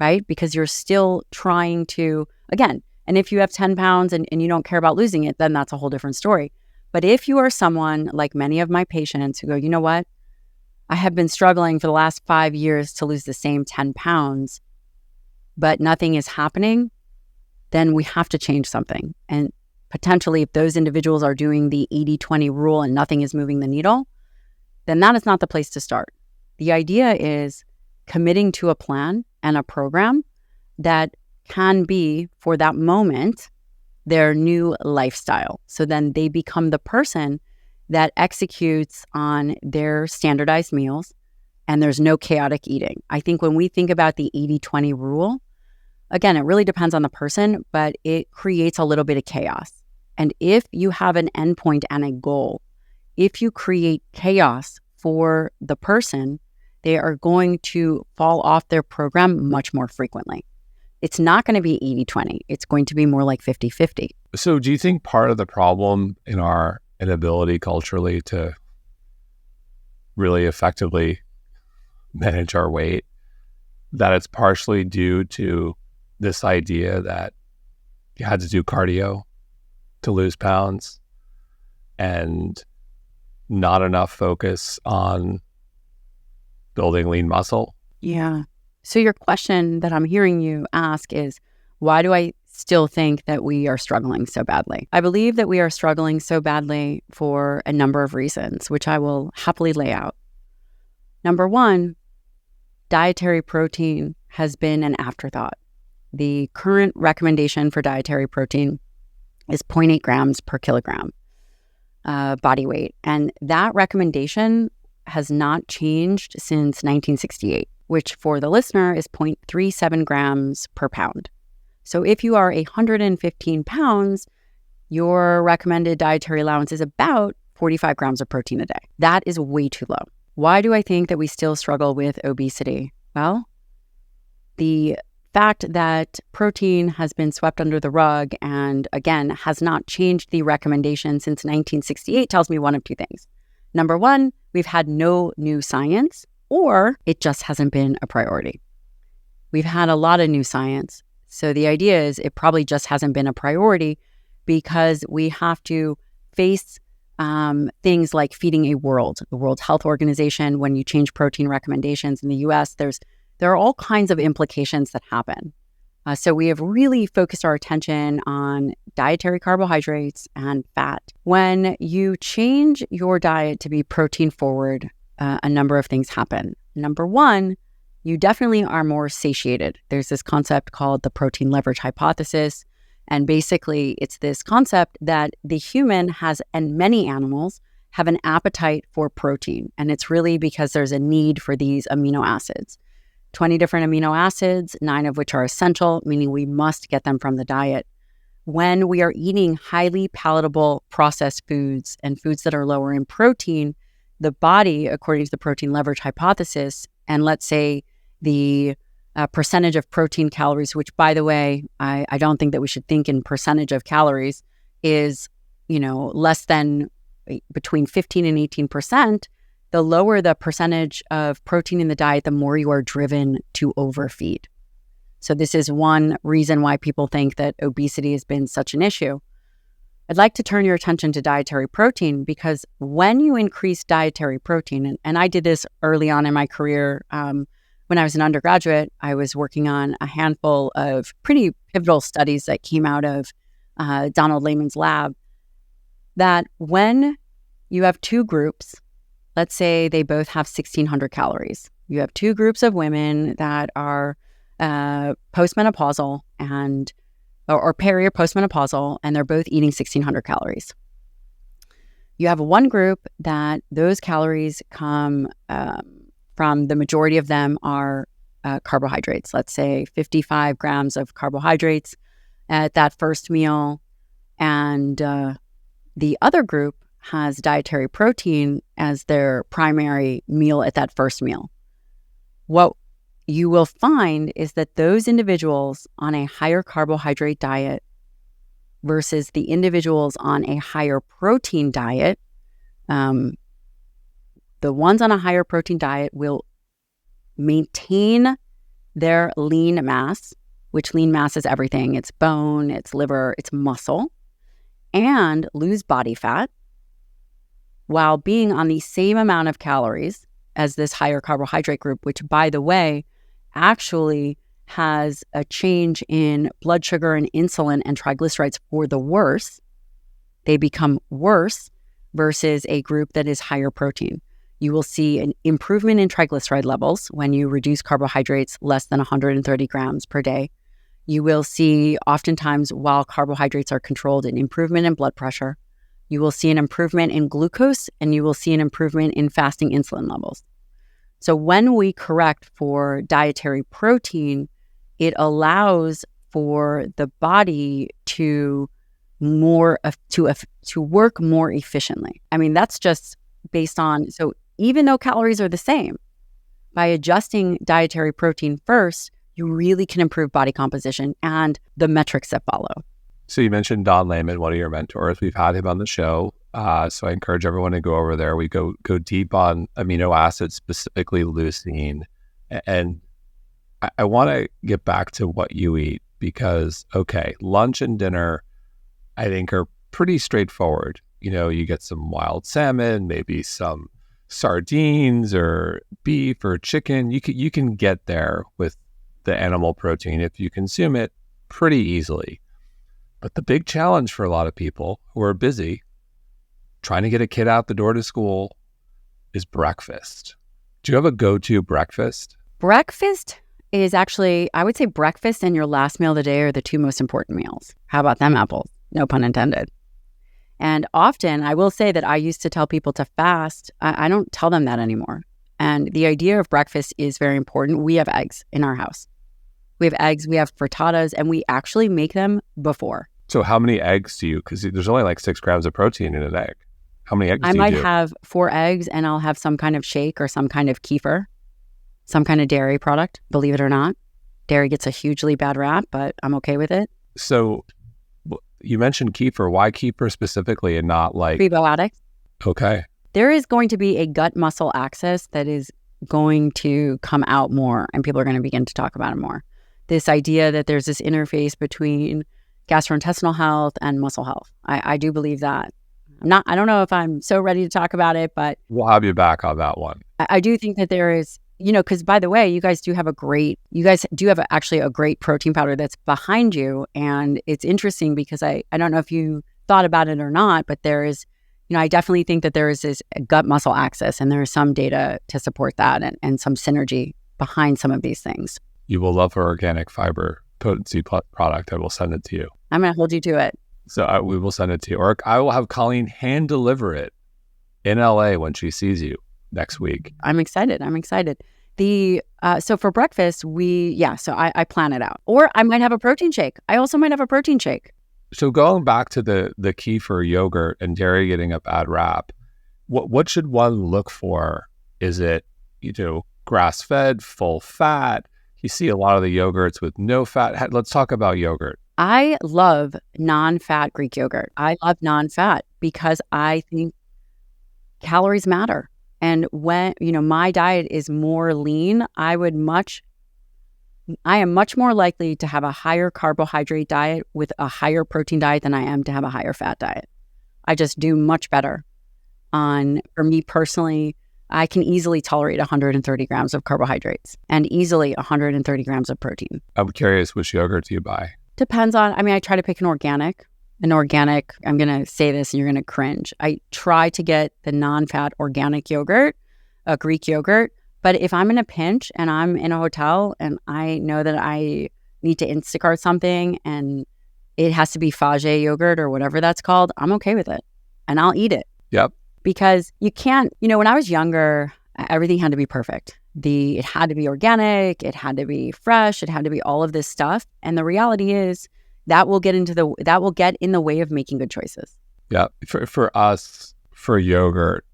S1: right? Because you're still trying to, again, and if you have 10 pounds and you don't care about losing it, then that's a whole different story. But if you are someone like many of my patients who go, you know what? I have been struggling for the last 5 years to lose the same 10 pounds, but nothing is happening, then we have to change something. And potentially, if those individuals are doing the 80-20 rule and nothing is moving the needle, then that is not the place to start. The idea is committing to a plan and a program that can be, for that moment, their new lifestyle. So then they become the person that executes on their standardized meals and there's no chaotic eating. I think when we think about the 80-20 rule, again, it really depends on the person, but it creates a little bit of chaos. And if you have an endpoint and a goal, if you create chaos for the person, they are going to fall off their program much more frequently. It's not going to be 80-20. It's going to be more like 50-50.
S2: So do you think part of the problem in our inability culturally to really effectively manage our weight, that it's partially due to this idea that you had to do cardio to lose pounds and not enough focus on building lean muscle?
S1: Yeah. So your question that I'm hearing you ask is, why do I still think that we are struggling so badly? I believe that we are struggling so badly for a number of reasons, which I will happily lay out. Number one, dietary protein has been an afterthought. The current recommendation for dietary protein is 0.8 grams per kilogram body weight. And that recommendation has not changed since 1968, which for the listener is 0.37 grams per pound. So if you are 115 pounds, your recommended dietary allowance is about 45 grams of protein a day. That is way too low. Why do I think that we still struggle with obesity? Well, the fact that protein has been swept under the rug and, again, has not changed the recommendation since 1968 tells me one of two things. Number one, we've had no new science, or it just hasn't been a priority. We've had a lot of new science. So the idea is it probably just hasn't been a priority because we have to face things like feeding the World Health Organization. When you change protein recommendations in the US, there are all kinds of implications that happen. So we have really focused our attention on dietary carbohydrates and fat. When you change your diet to be protein forward, a number of things happen. Number one, you definitely are more satiated. There's this concept called the protein leverage hypothesis. And basically, it's this concept that the human has, and many animals, have an appetite for protein. And it's really because there's a need for these amino acids. 20 different amino acids, 9 of which are essential, meaning we must get them from the diet. When we are eating highly palatable processed foods and foods that are lower in protein, the body, according to the protein leverage hypothesis, and let's say the percentage of protein calories, which, by the way, I don't think that we should think in percentage of calories, is, less than between 15 and 18%, the lower the percentage of protein in the diet, the more you are driven to overfeed. So this is one reason why people think that obesity has been such an issue. I'd like to turn your attention to dietary protein because when you increase dietary protein, and I did this early on in my career, when I was an undergraduate, I was working on a handful of pretty pivotal studies that came out of Donald Lehman's lab, that when you have two groups, let's say they both have 1,600 calories. You have two groups of women that are postmenopausal or peri or postmenopausal, and they're both eating 1,600 calories. You have one group that those calories come from, the majority of them are carbohydrates. Let's say 55 grams of carbohydrates at that first meal. And the other group has dietary protein as their primary meal at that first meal. What you will find is that those individuals on a higher carbohydrate diet versus the individuals on a higher protein diet, the ones on a higher protein diet will maintain their lean mass, which lean mass is everything. It's bone, it's liver, it's muscle, and lose body fat, while being on the same amount of calories as this higher carbohydrate group, which, by the way, actually has a change in blood sugar and insulin and triglycerides for the worse. They become worse versus a group that is higher protein. You will see an improvement in triglyceride levels when you reduce carbohydrates less than 130 grams per day. You will see, oftentimes, while carbohydrates are controlled, an improvement in blood pressure. You will see an improvement in glucose, and you will see an improvement in fasting insulin levels. So when we correct for dietary protein, it allows for the body to work more efficiently. I mean, that's just based on, so even though calories are the same, by adjusting dietary protein first, you really can improve body composition and the metrics that follow.
S2: So you mentioned Don Layman, one of your mentors. We've had him on the show. So I encourage everyone to go over there. We go deep on amino acids, specifically leucine. And I want to get back to what you eat because, okay, lunch and dinner, I think, are pretty straightforward. You know, you get some wild salmon, maybe some sardines or beef or chicken. You can get there with the animal protein if you consume it pretty easily. But the big challenge for a lot of people who are busy trying to get a kid out the door to school is breakfast. Do you have a go-to breakfast?
S1: Breakfast is actually, I would say breakfast and your last meal of the day are the two most important meals. How about them apples? No pun intended. And often I will say that I used to tell people to fast. I don't tell them that anymore. And the idea of breakfast is very important. We have eggs in our house. We have eggs, we have frittatas, and we actually make them before.
S2: So how many eggs do you, because there's only like 6 grams of protein in an egg. How many eggs do you do?
S1: I might have 4 eggs and I'll have some kind of shake or some kind of kefir, some kind of dairy product, believe it or not. Dairy gets a hugely bad rap, but I'm okay with it.
S2: So you mentioned kefir. Why kefir specifically and not like...
S1: Prebiotics.
S2: Okay.
S1: There is going to be a gut muscle axis that is going to come out more and people are going to begin to talk about it more. This idea that there's this interface between gastrointestinal health and muscle health. I do believe that. I don't know if I'm so ready to talk about it, but
S2: we'll have you back on that one.
S1: I do think that there is, because by the way, you guys do have actually a great protein powder that's behind you. And it's interesting because I don't know if you thought about it or not, but there is, I definitely think that there is this gut muscle axis and there is some data to support that and some synergy behind some of these things.
S2: You will love our organic fiber potency product. I will send it to you.
S1: I'm going to hold you to it.
S2: So we will send it to you. Or I will have Colleen hand deliver it in LA when she sees you next week.
S1: I'm excited. So for breakfast, I plan it out. Or I might have a protein shake. I also might have a protein shake.
S2: So going back to the kefir, yogurt, and dairy getting a bad rap, what should one look for? Is it, grass-fed, full fat? You see a lot of the yogurts with no fat. Let's talk about yogurt.
S1: I love non-fat Greek yogurt. I love non-fat because I think calories matter. And when, my diet is more lean, I am much more likely to have a higher carbohydrate diet with a higher protein diet than I am to have a higher fat diet. I just do much better for me personally, I can easily tolerate 130 grams of carbohydrates and easily 130 grams of protein.
S2: I'm curious, which yogurt do you buy?
S1: Depends on, I try to pick an organic, I'm going to say this and you're going to cringe. I try to get the non-fat organic yogurt, a Greek yogurt. But if I'm in a pinch and I'm in a hotel and I know that I need to Instacart something and it has to be Fage yogurt or whatever that's called, I'm okay with it and I'll eat it.
S2: Yep.
S1: Because you can't, when I was younger, everything had to be perfect. It had to be organic, it had to be fresh, it had to be all of this stuff. And the reality is that will get in the way of making good choices.
S2: Yeah. For us, for yogurt,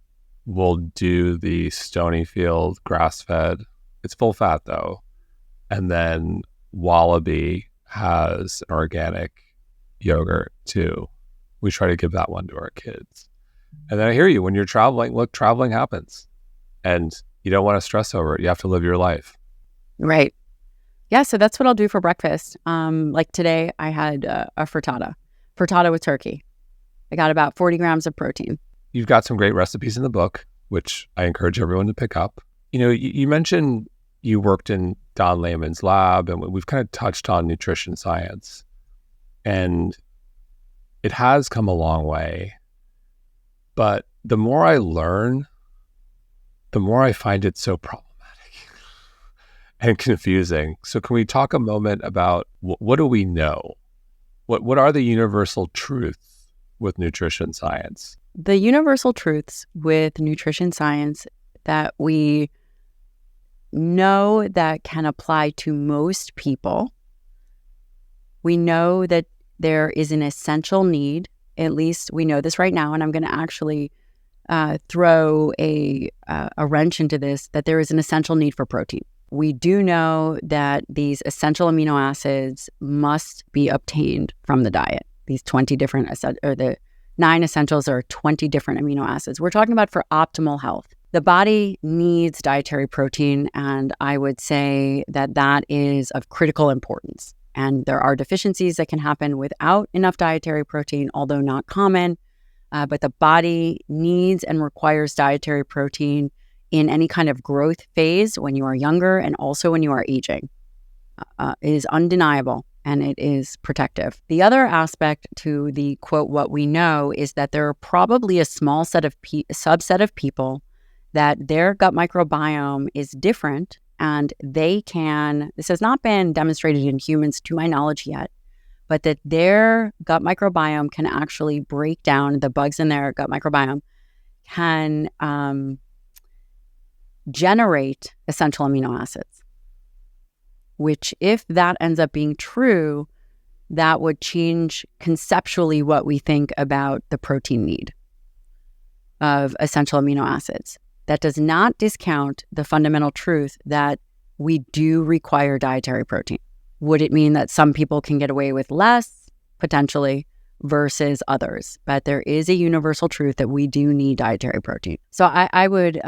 S2: we'll do the Stonyfield grass-fed. It's full fat though. And then Wallaby has an organic yogurt too. We try to give that one to our kids. And then I hear you, when you're traveling, look, traveling happens and you don't want to stress over it. You have to live your life.
S1: Right. Yeah. So that's what I'll do for breakfast. Like today I had a frittata with turkey. I got about 40 grams of protein.
S2: You've got some great recipes in the book, which I encourage everyone to pick up. You mentioned you worked in Don Layman's lab, and we've kind of touched on nutrition science, and it has come a long way. But the more I learn, the more I find it so problematic and confusing. So can we talk a moment about what do we know? What are the universal truths with nutrition science?
S1: The universal truths with nutrition science that we know that can apply to most people. We know that there is an essential need, at least we know this right now, and I'm going to actually throw a wrench into this, that there is an essential need for protein. We do know that these essential amino acids must be obtained from the diet. These 20 different, or the 9 essentials are 20 different amino acids. We're talking about for optimal health. The body needs dietary protein, and I would say that that is of critical importance. And there are deficiencies that can happen without enough dietary protein, although not common. But the body needs and requires dietary protein in any kind of growth phase when you are younger and also when you are aging. It is undeniable and it is protective. The other aspect to the quote, what we know, is that there are probably a small subset of people that their gut microbiome is different, and this has not been demonstrated in humans to my knowledge yet, but that their gut microbiome can actually break down, the bugs in their gut microbiome can generate essential amino acids, which, if that ends up being true, that would change conceptually what we think about the protein need of essential amino acids. That does not discount the fundamental truth that we do require dietary protein. Would it mean that some people can get away with less, potentially, versus others? But there is a universal truth that we do need dietary protein. So I would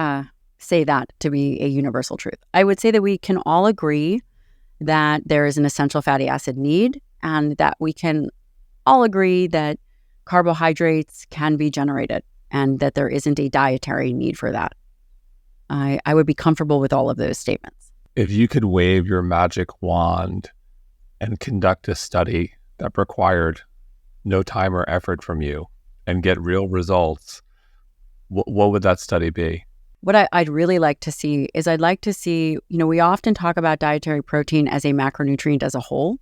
S1: say that to be a universal truth. I would say that we can all agree that there is an essential fatty acid need, and that we can all agree that carbohydrates can be generated and that there isn't a dietary need for that. I would be comfortable with all of those statements.
S2: If you could wave your magic wand and conduct a study that required no time or effort from you and get real results, what would that study be?
S1: What I'd really like to see is, I'd like to see, we often talk about dietary protein as a macronutrient as a whole.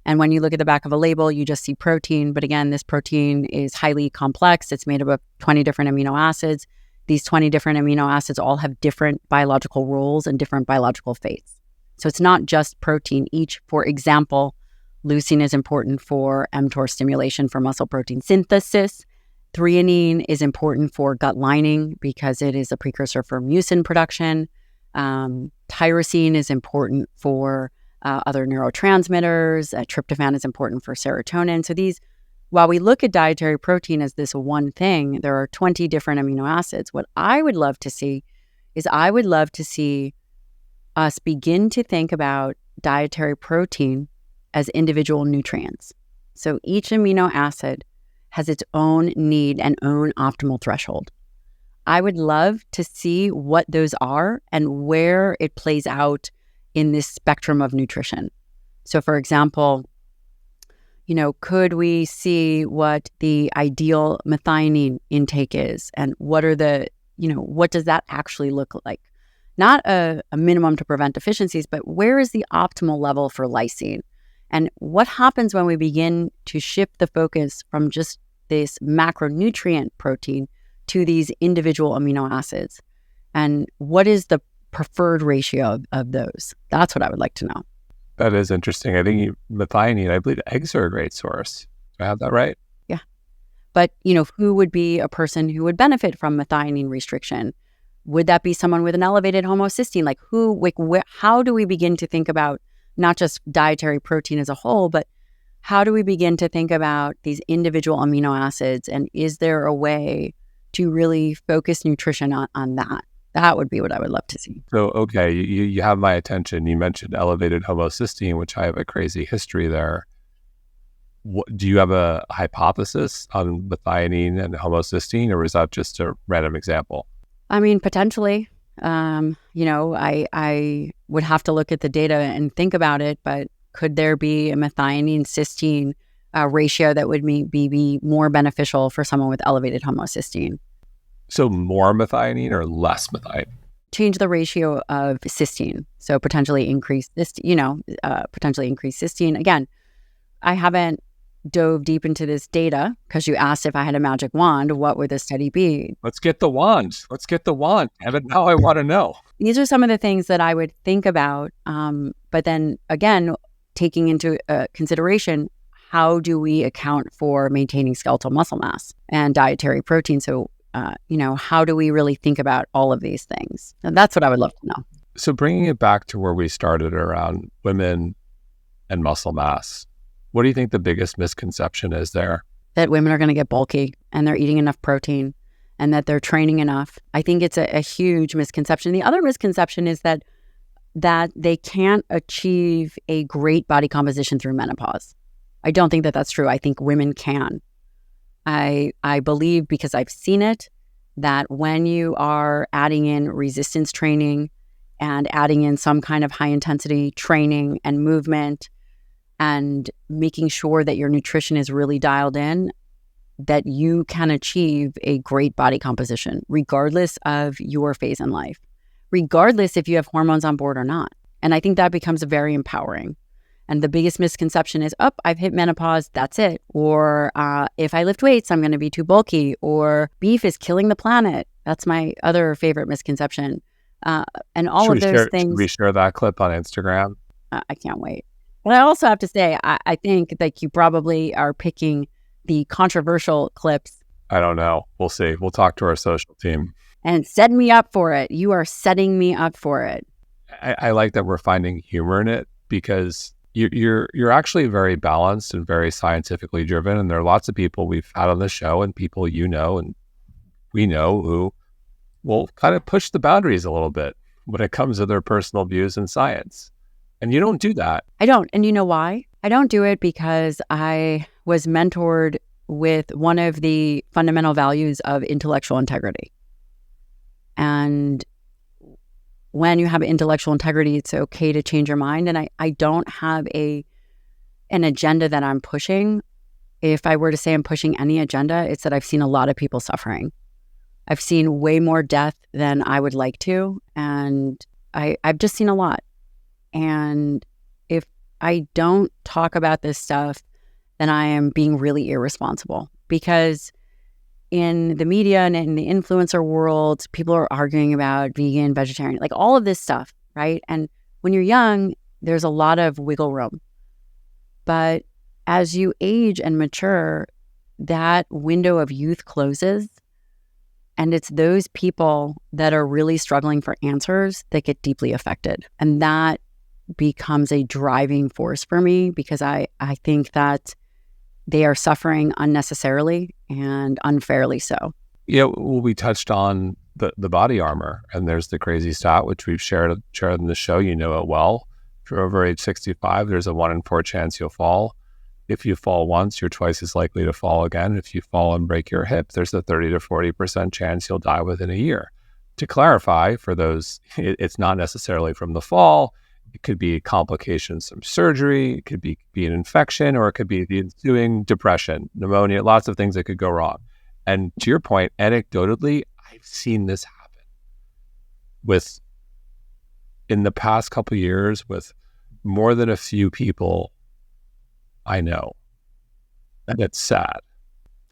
S1: And when you look at the back of a label, you just see protein. But again, this protein is highly complex. It's made up of 20 different amino acids. These 20 different amino acids all have different biological roles and different biological fates. So it's not just protein. Each, for example, leucine is important for mTOR stimulation for muscle protein synthesis. Threonine is important for gut lining because it is a precursor for mucin production. Tyrosine is important for other neurotransmitters. Tryptophan is important for serotonin. So these, while we look at dietary protein as this one thing, there are 20 different amino acids. What I would love to see is, I would love to see us begin to think about dietary protein as individual nutrients. So each amino acid has its own need and own optimal threshold. I would love to see what those are and where it plays out in this spectrum of nutrition. So for example, could we see what the ideal methionine intake is, and what are what does that actually look like? Not a minimum to prevent deficiencies, but where is the optimal level for lysine? And what happens when we begin to shift the focus from just this macronutrient protein to these individual amino acids? And what is the preferred ratio of those? That's what I would like to know.
S2: That is interesting. I think methionine, I believe eggs are a great source. Do I have that right?
S1: Yeah. But, who would be a person who would benefit from methionine restriction? Would that be someone with an elevated homocysteine? How do we begin to think about not just dietary protein as a whole, but how do we begin to think about these individual amino acids? And is there a way to really focus nutrition on that? That would be what I would love to see.
S2: So, okay, you have my attention. You mentioned elevated homocysteine, which I have a crazy history there. Do you have a hypothesis on methionine and homocysteine, or is that just a random example?
S1: I mean, potentially. I would have to look at the data and think about it, but could there be a methionine cysteine ratio that would be more beneficial for someone with elevated homocysteine?
S2: So more methionine or less methionine?
S1: Change the ratio of cysteine, so potentially increase this, potentially increase cysteine. Again, I haven't dove deep into this data because you asked if I had a magic wand, what would the study be?
S2: Let's get the wand. Evan, now I want to know.
S1: These are some of the things that I would think about. But then again, taking into consideration, how do we account for maintaining skeletal muscle mass and dietary protein? So, how do we really think about all of these things? And that's what I would love to know.
S2: So bringing it back to where we started around women and muscle mass, what do you think the biggest misconception is there?
S1: That women are going to get bulky and they're eating enough protein and that they're training enough. I think it's a huge misconception. The other misconception is that they can't achieve a great body composition through menopause. I don't think that that's true. I think women can. I believe, because I've seen it, that when you are adding in resistance training and adding in some kind of high intensity training and movement and making sure that your nutrition is really dialed in, that you can achieve a great body composition, regardless of your phase in life, regardless if you have hormones on board or not. And I think that becomes very empowering. And the biggest misconception is, I've hit menopause, that's it. Or if I lift weights, I'm going to be too bulky. Or beef is killing the planet. That's my other favorite misconception. And all of those things.
S2: Should we share that clip on Instagram?
S1: I can't wait. But I also have to say, I think that you probably are picking the controversial clips.
S2: I don't know. We'll see. We'll talk to our social team.
S1: And set me up for it. You are setting me up for it.
S2: I like that we're finding humor in it, because you're actually very balanced and very scientifically driven. And there are lots of people we've had on the show and people and we know who will kind of push the boundaries a little bit when it comes to their personal views in science. And you don't do that.
S1: I don't. And you know why? I don't do it because I was mentored with one of the fundamental values of intellectual integrity. And when you have intellectual integrity, it's okay to change your mind. And I don't have an agenda that I'm pushing. If I were to say I'm pushing any agenda, it's that I've seen a lot of people suffering. I've seen way more death than I would like to. And I've just seen a lot. And if I don't talk about this stuff, then I am being really irresponsible. Because in the media and in the influencer world, people are arguing about vegan, vegetarian, like all of this stuff, right? And when you're young, there's a lot of wiggle room. But as you age and mature, that window of youth closes. And it's those people that are really struggling for answers that get deeply affected. And that becomes a driving force for me, because I think that they are suffering unnecessarily and unfairly so.
S2: Yeah, well, we touched on the body armor, and there's the crazy stat, which we've shared in the show. You know it well. If you're over age 65, there's a 1 in 4 chance you'll fall. If you fall once, you're twice as likely to fall again. If you fall and break your hip, there's a 30 to 40% chance you'll die within a year. To clarify, for those, it's not necessarily from the fall. It could be complications from surgery. It could be an infection, or it could be the ensuing depression, pneumonia, lots of things that could go wrong. And to your point, anecdotally, I've seen this happen in the past couple of years with more than a few people I know. And it's sad.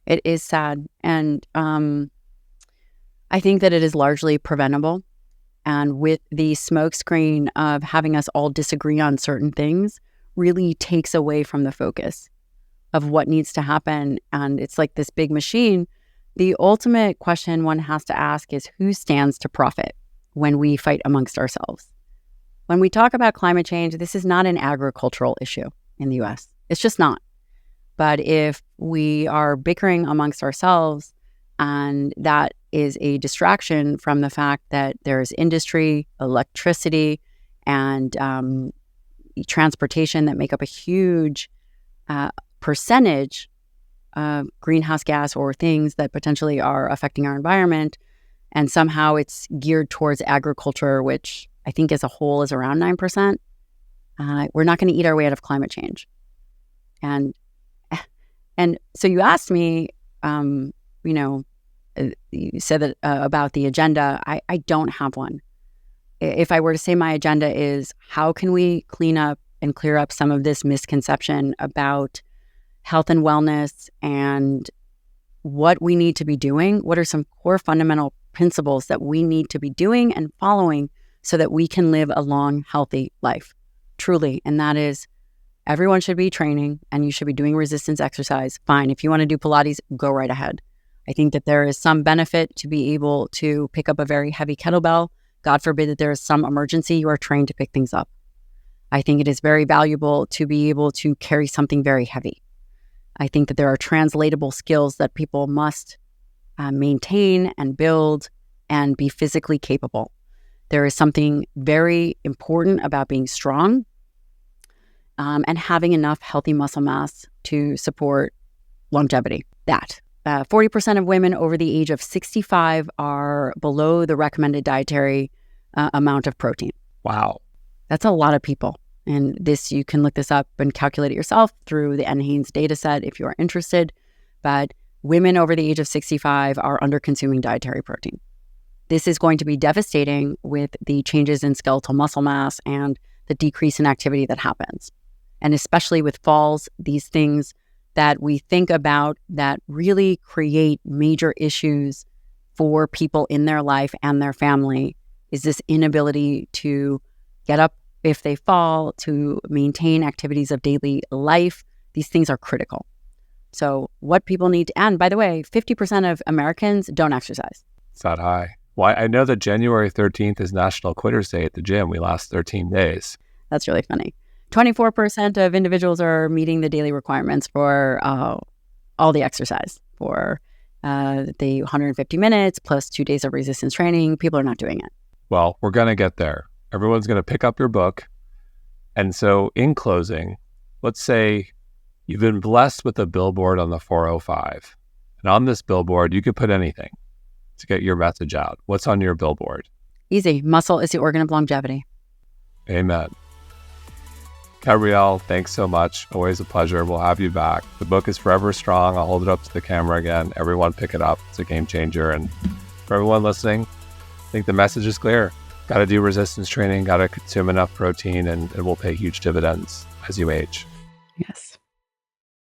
S1: It is sad. And I think that it is largely preventable. And with the smokescreen of having us all disagree on certain things really takes away from the focus of what needs to happen. And it's like this big machine. The ultimate question one has to ask is, who stands to profit when we fight amongst ourselves? When we talk about climate change, this is not an agricultural issue in the US. It's just not. But if we are bickering amongst ourselves, and that is a distraction from the fact that there's industry, electricity, and transportation that make up a huge percentage of greenhouse gas or things that potentially are affecting our environment, And somehow it's geared towards agriculture, which I think as a whole is around 9%. We're not going to eat our way out of climate change. And so you asked me, you said that about the agenda. I don't have one. If I were to say my agenda is how can we clean up and clear up some of this misconception about health and wellness and what we need to be doing, what are some core fundamental principles that we need to be doing and following so that we can live a long, healthy life, truly. And that is everyone should be training and you should be doing resistance exercise. Fine. If you want to do Pilates, go right ahead. I think that there is some benefit to be able to pick up a very heavy kettlebell. God forbid that there is some emergency, you are trained to pick things up. I think it is very valuable to be able to carry something very heavy. I think that there are translatable skills that people must maintain and build and be physically capable. There is something very important about being strong and having enough healthy muscle mass to support longevity. 40% of women over the age of 65 are below the recommended dietary amount of protein.
S2: Wow.
S1: That's a lot of people. And this, you can look this up and calculate it yourself through the NHANES data set if you are interested. But women over the age of 65 are under-consuming dietary protein. This is going to be devastating with the changes in skeletal muscle mass and the decrease in activity that happens. And especially with falls, these things that we think about that really create major issues for people in their life and their family is this inability to get up if they fall, to maintain activities of daily life. These things are critical. So what people need to, and by the way, 50% of Americans don't exercise.
S2: It's that high. Well, I know that January 13th is National Quitters Day at the gym. We last 13 days.
S1: That's really funny. 24% of individuals are meeting the daily requirements for all the exercise, for the 150 minutes plus 2 days of resistance training. People are not doing it.
S2: Well, we're going to get there. Everyone's going to pick up your book. And so in closing, let's say you've been blessed with a billboard on the 405. And on this billboard, you could put anything to get your message out. What's on your billboard?
S1: Easy. Muscle is the organ of longevity.
S2: Amen. Gabrielle, thanks so much. Always a pleasure. We'll have you back. The book is forever strong. I'll hold it up to the camera again. Everyone pick it up. It's a game changer. And for everyone listening, I think the message is clear. Got to do resistance training, got to consume enough protein, and it will pay huge dividends as you age.
S1: Yes.